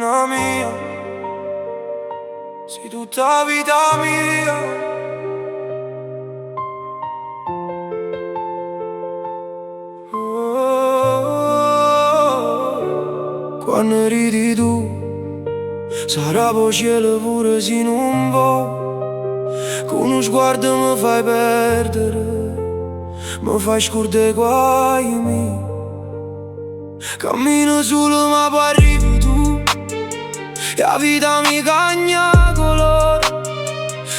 femmina mia, sei tutta vita mia. Quando ridi tu, sarà poi cielo pure se non vuoi. Con uno sguardo mi fai perdere, mi fai scordare i guai miei. Cammino solo ma poi arrivi tu, e la vita mi cagna colore.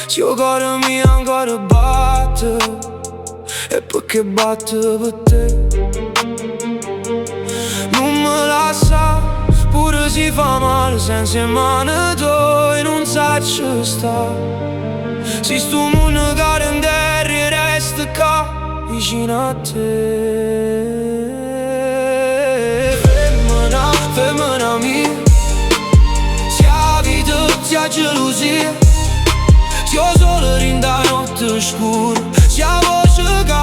Se il cuore mio ancora batte, è perché batte per te. Non me lascia, pure si fa male senza mano tua, e non saccio sta. Se sto mondo cade in terra e resta qua vicino a te. Femmina, femmina mia, sia vita, sia gelosia, sia solo in da notte scura, sia voce che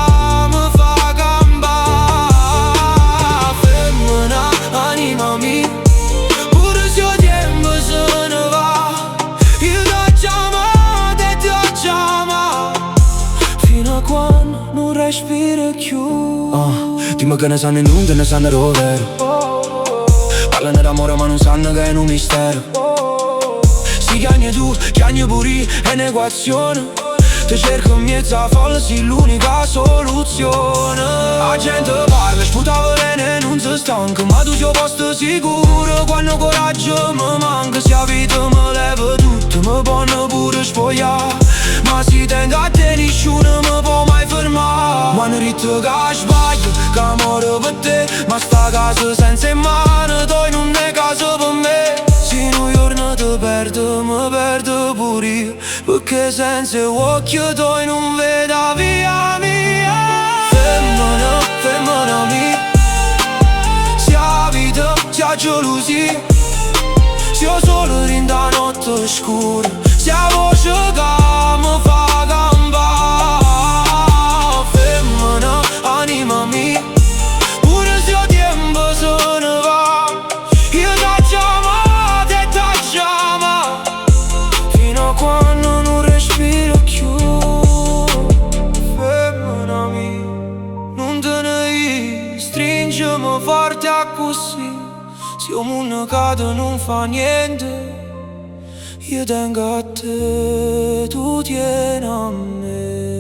mi fa campare. Femmina, anima mia, pure se il tempo se ne va, io ti chiamo e ti chiamo fino a quando non respiri più. Dimmi che ne sanno in un, che ne sanno rovero. Parlano d'amore ma non sanno che è un mistero. Si chiami tu, chiami pure io, è un'equazione. Ti cerco in mezzo a folla, sei l'unica soluzione. La gente parla, sputa veleno e non si stanca, ma tu sei posto sicuro quando coraggio mi manca. Se la vita mi leva tutto, mi può pure spogliare, ma se tengo a te nessuno mi può mai fermare. Ma non rito che sbaglio, che amore per te, ma sta casa senza mano, tu non è casa per me. Se un giorno ti perdo, mi perdo pure io, perché senza occhio tu non vedo via mia. Femmina, femmina mia, sia vita, sia gelosia, sia solo in da notte scura, sia voce che mi fa campare. Femmina, anima mia, pure se il tempo se ne va, io ti chiamo e ti chiamo fino a quando non respiro più. Femmina mia, non te ne stringimi forte a così. Se il mondo cade non fa niente, io tengo a te, tu tieni a me.